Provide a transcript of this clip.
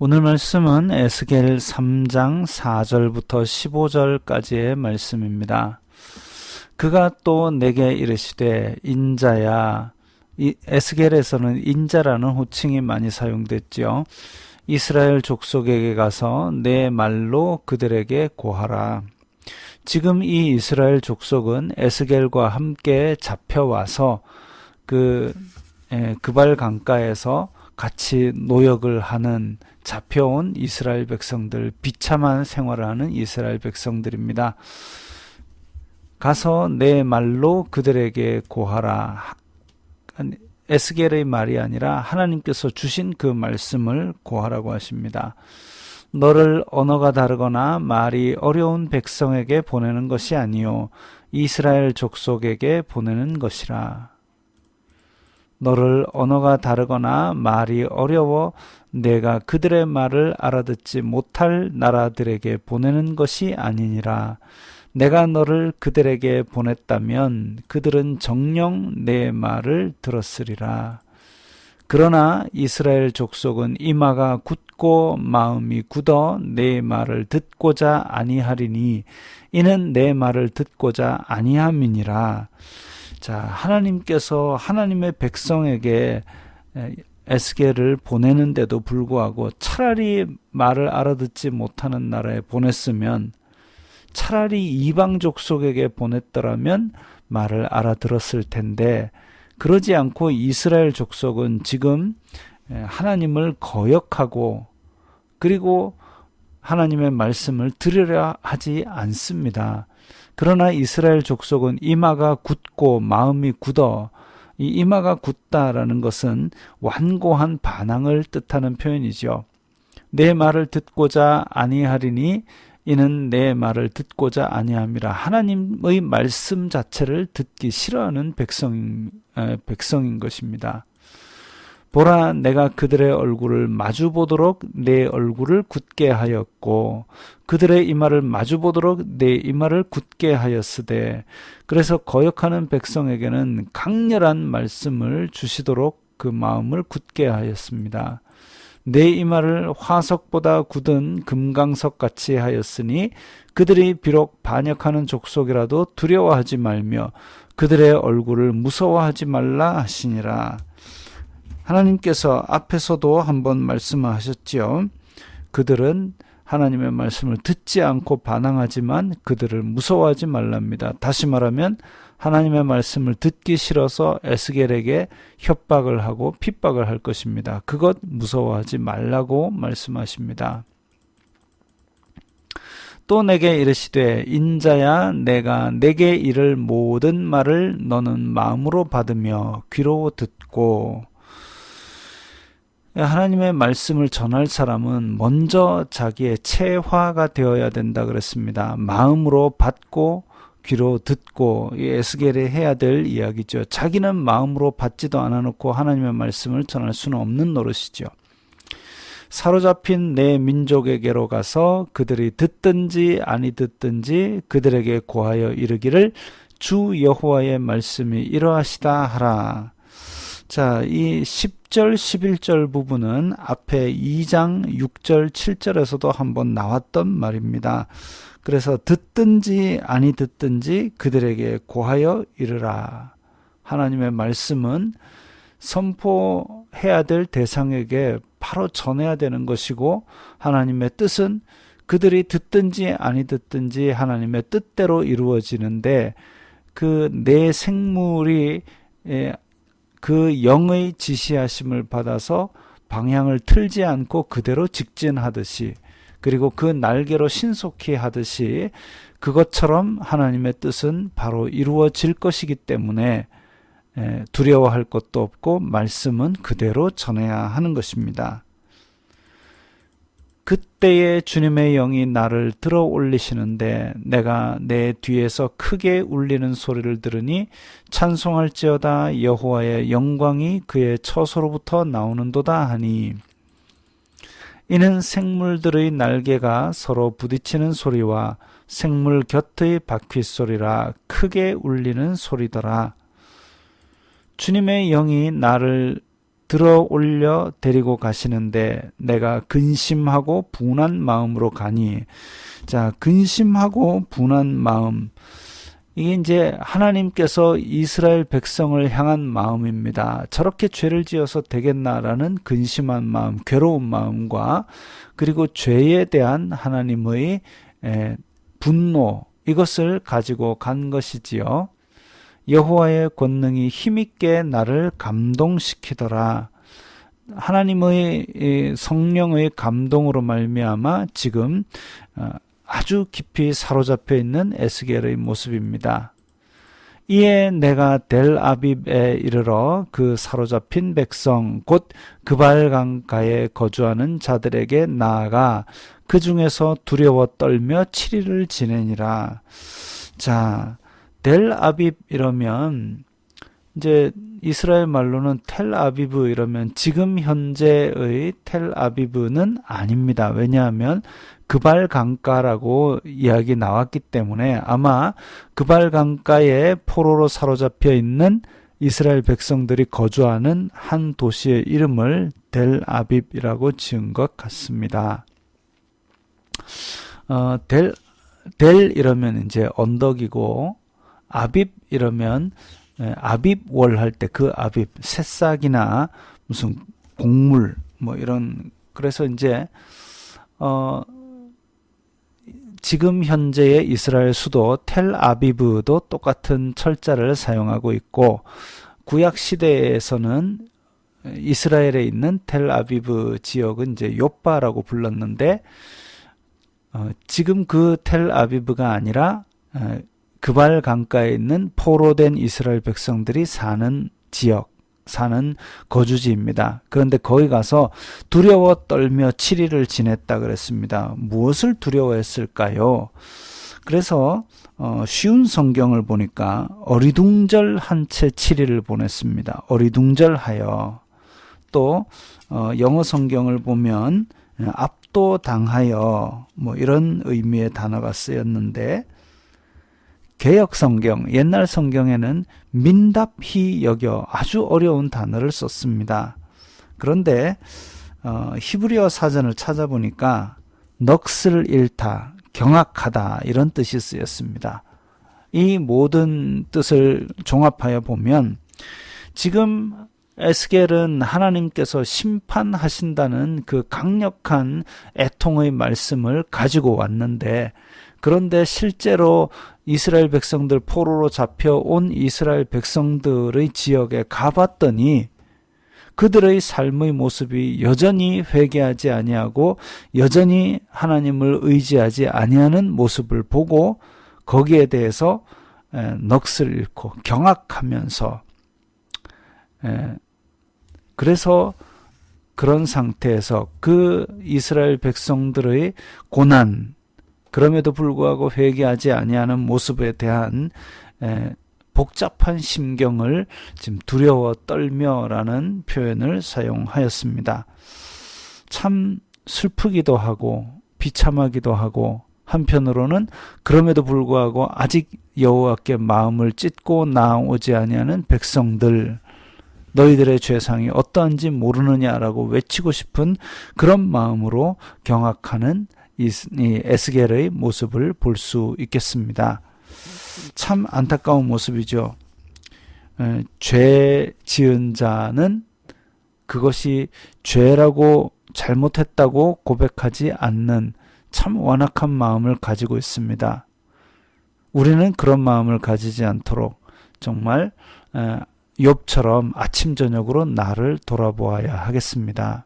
오늘 말씀은 에스겔 3장 4절부터 15절까지의 말씀입니다. 그가 또 내게 이르시되 인자야, 이 에스겔에서는 인자라는 호칭이 많이 사용됐지요. 이스라엘 족속에게 가서 내 말로 그들에게 고하라. 지금 이 이스라엘 족속은 에스겔과 함께 잡혀와서 그발 강가에서 같이 노역을 하는 잡혀온 이스라엘 백성들, 비참한 생활을 하는 이스라엘 백성들입니다. 가서 내 말로 그들에게 고하라. 에스겔의 말이 아니라 하나님께서 주신 그 말씀을 고하라고 하십니다. 너를 언어가 다르거나 말이 어려운 백성에게 보내는 것이 아니요 이스라엘 족속에게 보내는 것이라. 너를 언어가 다르거나 말이 어려워 내가 그들의 말을 알아듣지 못할 나라들에게 보내는 것이 아니니라. 내가 너를 그들에게 보냈다면 그들은 정녕 내 말을 들었으리라. 그러나 이스라엘 족속은 이마가 굳고 마음이 굳어 내 말을 듣고자 아니하리니 이는 내 말을 듣고자 아니함이니라. 자, 하나님께서 하나님의 백성에게 에스겔을 보내는데도 불구하고 차라리 말을 알아듣지 못하는 나라에 보냈으면, 차라리 이방 족속에게 보냈더라면 말을 알아들었을 텐데, 그러지 않고 이스라엘 족속은 지금 하나님을 거역하고 그리고 하나님의 말씀을 들으려 하지 않습니다. 그러나 이스라엘 족속은 이마가 굳고 마음이 굳어, 이 이마가 굳다라는 것은 완고한 반항을 뜻하는 표현이죠. 내 말을 듣고자 아니하리니 이는 내 말을 듣고자 아니함이라. 하나님의 말씀 자체를 듣기 싫어하는 백성인 것입니다. 보라, 내가 그들의 얼굴을 마주 보도록 내 얼굴을 굳게 하였고 그들의 이마를 마주 보도록 내 이마를 굳게 하였으되, 그래서 거역하는 백성에게는 강렬한 말씀을 주시도록 그 마음을 굳게 하였습니다. 내 이마를 화석보다 굳은 금강석 같이 하였으니 그들이 비록 반역하는 족속이라도 두려워하지 말며 그들의 얼굴을 무서워하지 말라 하시니라. 하나님께서 앞에서도 한번 말씀하셨지요. 그들은 하나님의 말씀을 듣지 않고 반항하지만 그들을 무서워하지 말랍니다. 다시 말하면 하나님의 말씀을 듣기 싫어서 에스겔에게 협박을 하고 핍박을 할 것입니다. 그것 무서워하지 말라고 말씀하십니다. 또 내게 이르시되 인자야, 내가 내게 이를 모든 말을 너는 마음으로 받으며 귀로 듣고. 하나님의 말씀을 전할 사람은 먼저 자기의 체화가 되어야 된다 그랬습니다. 마음으로 받고 귀로 듣고, 이 에스겔이 해야 될 이야기죠. 자기는 마음으로 받지도 않아놓고 하나님의 말씀을 전할 수는 없는 노릇이죠. 사로잡힌 내 민족에게로 가서 그들이 듣든지 아니 듣든지 그들에게 고하여 이르기를 주 여호와의 말씀이 이러하시다 하라. 자, 이 10절 11절 부분은 앞에 2장 6절 7절에서도 한번 나왔던 말입니다. 그래서 듣든지 아니 듣든지 그들에게 고하여 이르라. 하나님의 말씀은 선포해야 될 대상에게 바로 전해야 되는 것이고, 하나님의 뜻은 그들이 듣든지 아니 듣든지 하나님의 뜻대로 이루어지는데, 그 내 생물이 그 영의 지시하심을 받아서 방향을 틀지 않고 그대로 직진하듯이, 그리고 그 날개로 신속히 하듯이 그것처럼 하나님의 뜻은 바로 이루어질 것이기 때문에 두려워할 것도 없고 말씀은 그대로 전해야 하는 것입니다. 그때에 주님의 영이 나를 들어 올리시는데 내가 내 뒤에서 크게 울리는 소리를 들으니 찬송할지어다 여호와의 영광이 그의 처소로부터 나오는도다 하니, 이는 생물들의 날개가 서로 부딪히는 소리와 생물 곁의 바퀴 소리라 크게 울리는 소리더라. 주님의 영이 나를 들어 올려 데리고 가시는데 내가 근심하고 분한 마음으로 가니. 자, 근심하고 분한 마음. 이게 이제 하나님께서 이스라엘 백성을 향한 마음입니다. 저렇게 죄를 지어서 되겠나라는 근심한 마음, 괴로운 마음과 그리고 죄에 대한 하나님의 분노, 이것을 가지고 간 것이지요. 여호와의 권능이 힘있게 나를 감동시키더라. 하나님의 성령의 감동으로 말미암아 지금 아주 깊이 사로잡혀 있는 에스겔의 모습입니다. 이에 내가 델아빕에 이르러 그 사로잡힌 백성 곧 그발 강가에 거주하는 자들에게 나아가 그 중에서 두려워 떨며 7일을 지내니라. 자, 델아빕 이러면 이제 이스라엘 말로는 텔아비브 이러면 지금 현재의 텔아비브는 아닙니다. 왜냐하면 그발 강가라고 이야기 나왔기 때문에 아마 그발 강가에 포로로 사로잡혀 있는 이스라엘 백성들이 거주하는 한 도시의 이름을 델아빕이라고 지은 것 같습니다. 델 이러면 이제 언덕이고 아빕 이러면 아빕월 할 때 그 아빕 새싹이나 무슨 곡물 뭐 이런, 그래서 이제 지금 현재의 이스라엘 수도 텔아비브도 똑같은 철자를 사용하고 있고 구약 시대에서는 이스라엘에 있는 텔아비브 지역은 이제 요빠라고 불렀는데 지금 그 텔아비브가 아니라 그발 강가에 있는 포로된 이스라엘 백성들이 사는 지역, 사는 거주지입니다. 그런데 거기 가서 두려워 떨며 7일을 지냈다 그랬습니다. 무엇을 두려워했을까요? 그래서 쉬운 성경을 보니까 어리둥절한 채 7일을 보냈습니다. 어리둥절하여. 또 영어 성경을 보면 압도당하여 뭐 이런 의미의 단어가 쓰였는데 개역 성경, 옛날 성경에는 민답히 여겨 아주 어려운 단어를 썼습니다. 그런데 히브리어 사전을 찾아보니까 넋을 잃다, 경악하다 이런 뜻이 쓰였습니다. 이 모든 뜻을 종합하여 보면 지금 에스겔은 하나님께서 심판하신다는 그 강력한 애통의 말씀을 가지고 왔는데, 그런데 실제로 이스라엘 백성들 포로로 잡혀온 이스라엘 백성들의 지역에 가봤더니 그들의 삶의 모습이 여전히 회개하지 아니하고 여전히 하나님을 의지하지 아니하는 모습을 보고 거기에 대해서 넋을 잃고 경악하면서, 그래서 그런 상태에서 그 이스라엘 백성들의 고난, 그럼에도 불구하고 회개하지 아니하는 모습에 대한 복잡한 심경을 지금 두려워 떨며라는 표현을 사용하였습니다. 참 슬프기도 하고 비참하기도 하고, 한편으로는 그럼에도 불구하고 아직 여호와께 마음을 찢고 나오지 아니하는 백성들, 너희들의 죄상이 어떠한지 모르느냐라고 외치고 싶은 그런 마음으로 경악하는 이 에스겔의 모습을 볼 수 있겠습니다. 참 안타까운 모습이죠. 죄 지은 자는 그것이 죄라고 잘못했다고 고백하지 않는 참 완악한 마음을 가지고 있습니다. 우리는 그런 마음을 가지지 않도록 정말 욥처럼 아침 저녁으로 나를 돌아보아야 하겠습니다.